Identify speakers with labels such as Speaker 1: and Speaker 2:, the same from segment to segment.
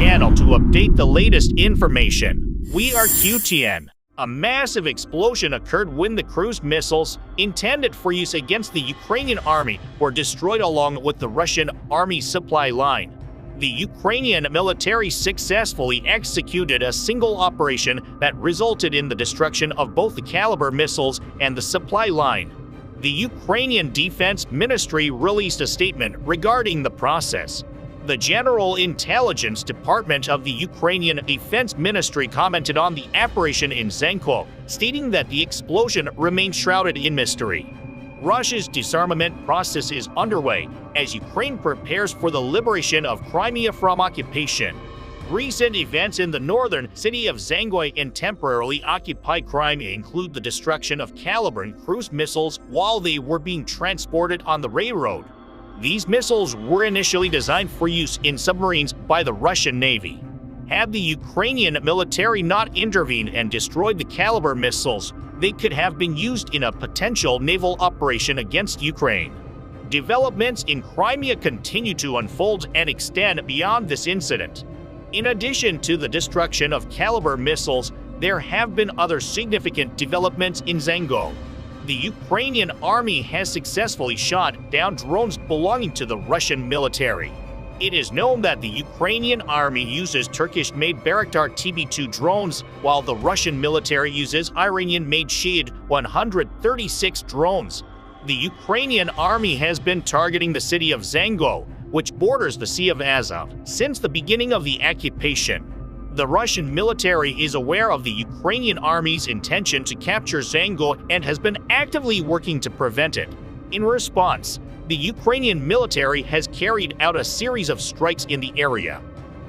Speaker 1: channel to update the latest information. We are QTN. A massive explosion occurred when the cruise missiles intended for use against the Ukrainian army were destroyed along with the Russian army supply line. The Ukrainian military successfully executed a single operation that resulted in the destruction of both the caliber missiles and the supply line. The Ukrainian Defense Ministry released a statement regarding the process. The General Intelligence Department of the Ukrainian Defense Ministry commented on the operation in Zelenski, stating that the explosion remains shrouded in mystery. Russia's disarmament process is underway as Ukraine prepares for the liberation of Crimea from occupation. Recent events in the northern city of Zelenski and temporarily occupied Crimea include the destruction of caliber and cruise missiles while they were being transported on the railroad. These missiles were initially designed for use in submarines by the Russian Navy. Had the Ukrainian military not intervened and destroyed the caliber missiles, they could have been used in a potential naval operation against Ukraine. Developments in Crimea continue to unfold and extend beyond this incident. In addition to the destruction of caliber missiles, there have been other significant developments in Zelenski. The Ukrainian army has successfully shot down drones belonging to the Russian military. It is known that the Ukrainian army uses Turkish-made Bayraktar TB2 drones, while the Russian military uses Iranian-made Shahed 136 drones. The Ukrainian army has been targeting the city of Zelenski, which borders the Sea of Azov, since the beginning of the occupation. The Russian military is aware of the Ukrainian army's intention to capture Zelenski and has been actively working to prevent it. In response, the Ukrainian military has carried out a series of strikes in the area.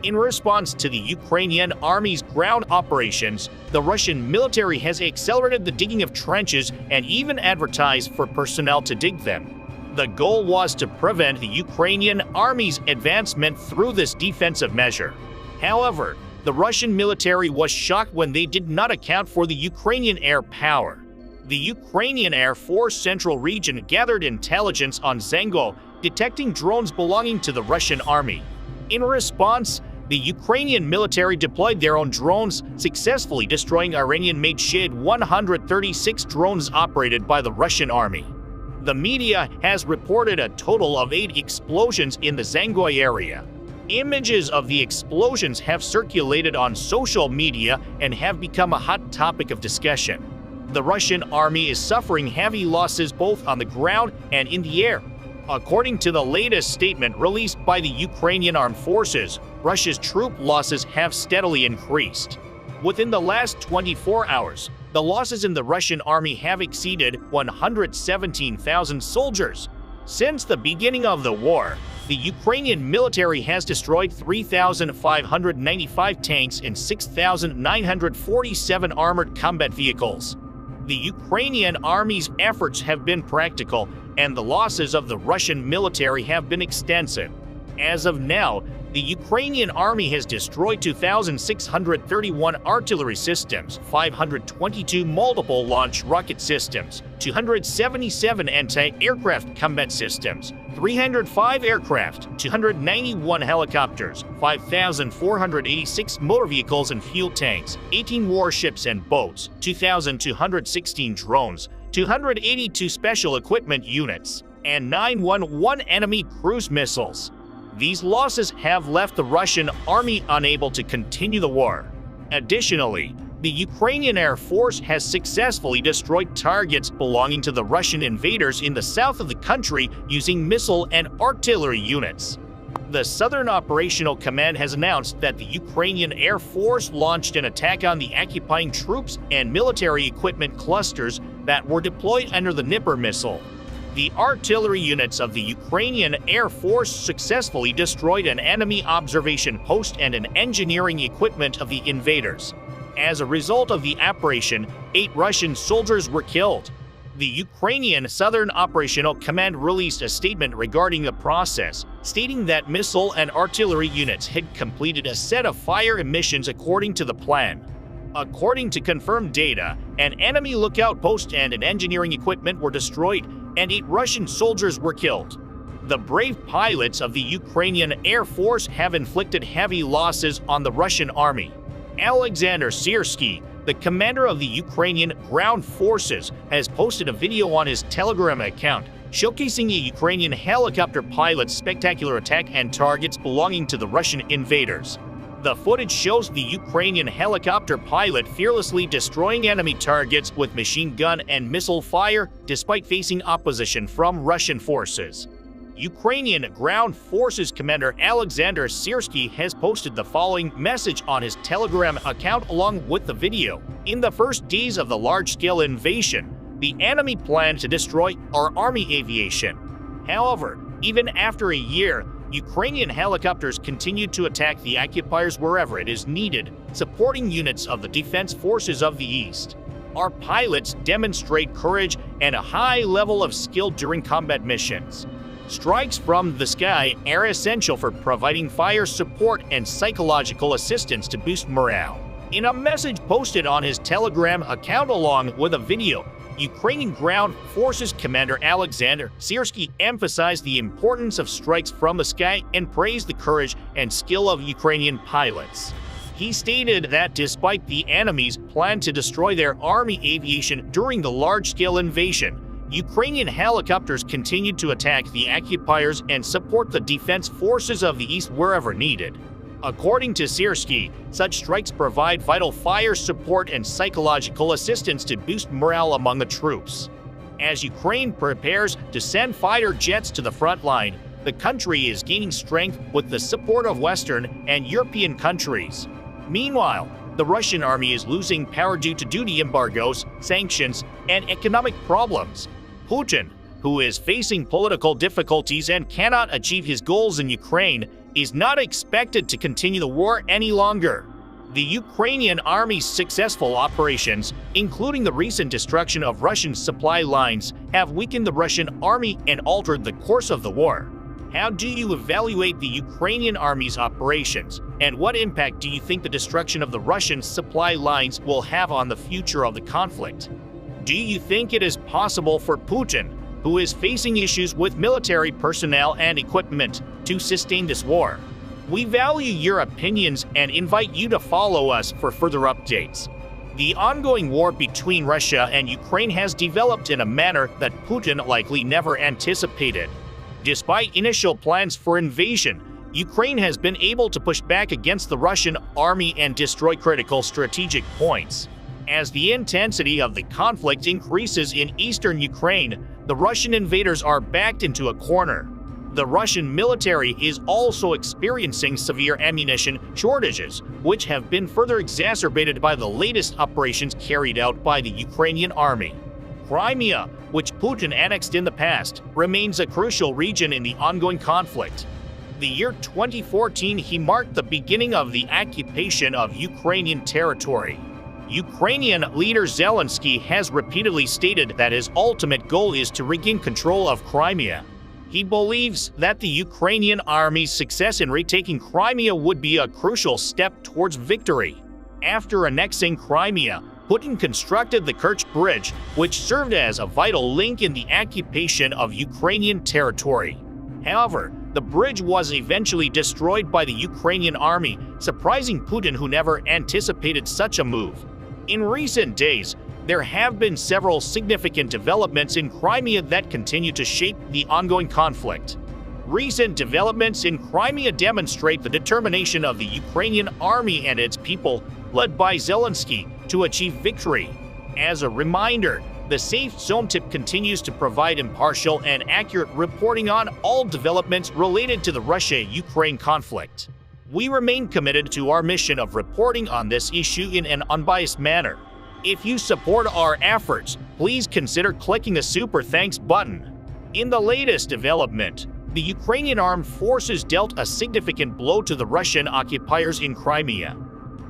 Speaker 1: In response to the Ukrainian army's ground operations, the Russian military has accelerated the digging of trenches and even advertised for personnel to dig them. The goal was to prevent the Ukrainian army's advancement through this defensive measure. However, the Russian military was shocked when they did not account for the Ukrainian air power. The Ukrainian Air Force Central Region gathered intelligence on Zelenski, detecting drones belonging to the Russian army. In response, the Ukrainian military deployed their own drones, successfully destroying Iranian-made Shahed 136 drones operated by the Russian army. The media has reported a total of 8 explosions in the Zelenski area. Images of the explosions have circulated on social media and have become a hot topic of discussion. The Russian army is suffering heavy losses both on the ground and in the air. According to the latest statement released by the Ukrainian Armed Forces, Russia's troop losses have steadily increased. Within the last 24 hours, the losses in the Russian army have exceeded 117,000 soldiers. Since the beginning of the war, the Ukrainian military has destroyed 3,595 tanks and 6,947 armored combat vehicles. The Ukrainian army's efforts have been practical, and the losses of the Russian military have been extensive. As of now, the Ukrainian army has destroyed 2,631 artillery systems, 522 multiple launch rocket systems, 277 anti-aircraft combat systems, 305 aircraft, 291 helicopters, 5,486 motor vehicles and fuel tanks, 18 warships and boats, 2,216 drones, 282 special equipment units, and 911 enemy cruise missiles. These losses have left the Russian army unable to continue the war. Additionally, the Ukrainian Air Force has successfully destroyed targets belonging to the Russian invaders in the south of the country using missile and artillery units. The Southern Operational Command has announced that the Ukrainian Air Force launched an attack on the occupying troops and military equipment clusters that were deployed under the Dnipro missile. The artillery units of the Ukrainian Air Force successfully destroyed an enemy observation post and an engineering equipment of the invaders. As a result of the operation, 8 Russian soldiers were killed. The Ukrainian Southern Operational Command released a statement regarding the process, stating that missile and artillery units had completed a set of fire emissions according to the plan. According to confirmed data, an enemy lookout post and an engineering equipment were destroyed, and 8 Russian soldiers were killed. The brave pilots of the Ukrainian Air Force have inflicted heavy losses on the Russian army. Alexander Syrskyi, the commander of the Ukrainian ground forces, has posted a video on his Telegram account showcasing a Ukrainian helicopter pilot's spectacular attack and targets belonging to the Russian invaders. The footage shows the Ukrainian helicopter pilot fearlessly destroying enemy targets with machine gun and missile fire despite facing opposition from Russian forces. Ukrainian Ground Forces Commander Alexander Syrskyi has posted the following message on his Telegram account along with the video. In the first days of the large-scale invasion, the enemy planned to destroy our army aviation. However, even after a year, Ukrainian helicopters continued to attack the occupiers wherever it is needed, supporting units of the defense forces of the East. Our pilots demonstrate courage and a high level of skill during combat missions. Strikes from the sky are essential for providing fire support and psychological assistance to boost morale. In a message posted on his Telegram account along with a video, Ukrainian Ground Forces Commander Alexander Syrskyi emphasized the importance of strikes from the sky and praised the courage and skill of Ukrainian pilots. He stated that despite the enemy's plan to destroy their army aviation during the large-scale invasion, Ukrainian helicopters continued to attack the occupiers and support the defense forces of the East wherever needed. According to Syrskyi, such strikes provide vital fire support and psychological assistance to boost morale among the troops. As Ukraine prepares to send fighter jets to the front line, the country is gaining strength with the support of Western and European countries. Meanwhile, the Russian army is losing power due to duty embargoes, sanctions, and economic problems. Putin, who is facing political difficulties and cannot achieve his goals in Ukraine, is not expected to continue the war any longer. The Ukrainian army's successful operations, including the recent destruction of Russian supply lines, have weakened the Russian army and altered the course of the war. How do you evaluate the Ukrainian army's operations, and what impact do you think the destruction of the Russian supply lines will have on the future of the conflict? Do you think it is possible for Putin, who is facing issues with military personnel and equipment, to sustain this war? We value your opinions and invite you to follow us for further updates. The ongoing war between Russia and Ukraine has developed in a manner that Putin likely never anticipated. Despite initial plans for invasion, Ukraine has been able to push back against the Russian army and destroy critical strategic points. As the intensity of the conflict increases in eastern Ukraine, the Russian invaders are backed into a corner. The Russian military is also experiencing severe ammunition shortages, which have been further exacerbated by the latest operations carried out by the Ukrainian army. Crimea, which Putin annexed in the past, remains a crucial region in the ongoing conflict. The year 2014 he marked the beginning of the occupation of Ukrainian territory. Ukrainian leader Zelenski has repeatedly stated that his ultimate goal is to regain control of Crimea. He believes that the Ukrainian army's success in retaking Crimea would be a crucial step towards victory. After annexing Crimea, Putin constructed the Kerch Bridge, which served as a vital link in the occupation of Ukrainian territory. However, the bridge was eventually destroyed by the Ukrainian army, surprising Putin, who never anticipated such a move. In recent days, there have been several significant developments in Crimea that continue to shape the ongoing conflict. Recent developments in Crimea demonstrate the determination of the Ukrainian army and its people, led by Zelenski, to achieve victory. As a reminder, the Safe Zone Tip continues to provide impartial and accurate reporting on all developments related to the Russia-Ukraine conflict. We remain committed to our mission of reporting on this issue in an unbiased manner. If you support our efforts, please consider clicking the Super Thanks button. In the latest development, the Ukrainian armed forces dealt a significant blow to the Russian occupiers in Crimea.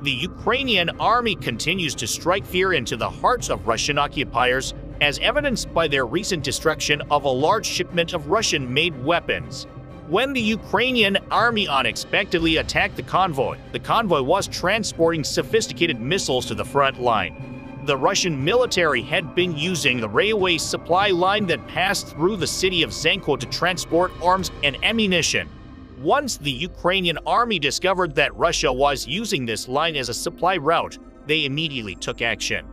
Speaker 1: The Ukrainian army continues to strike fear into the hearts of Russian occupiers, as evidenced by their recent destruction of a large shipment of Russian-made weapons. When the Ukrainian army unexpectedly attacked the convoy was transporting sophisticated missiles to the front line. The Russian military had been using the railway supply line that passed through the city of Zanko to transport arms and ammunition. Once the Ukrainian army discovered that Russia was using this line as a supply route, they immediately took action.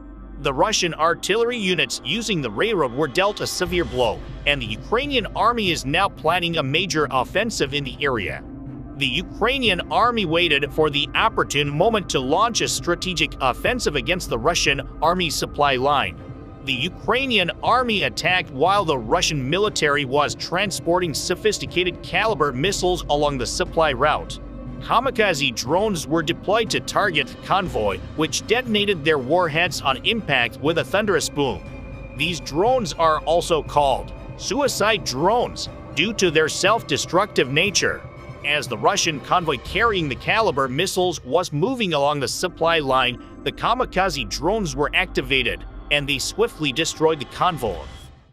Speaker 1: The Russian artillery units using the railroad were dealt a severe blow, and the Ukrainian army is now planning a major offensive in the area. The Ukrainian army waited for the opportune moment to launch a strategic offensive against the Russian army supply line. The Ukrainian army attacked while the Russian military was transporting sophisticated caliber missiles along the supply route. Kamikaze drones were deployed to target the convoy, which detonated their warheads on impact with a thunderous boom. These drones are also called suicide drones due to their self-destructive nature. As the Russian convoy carrying the caliber missiles was moving along the supply line, the kamikaze drones were activated, and they swiftly destroyed the convoy.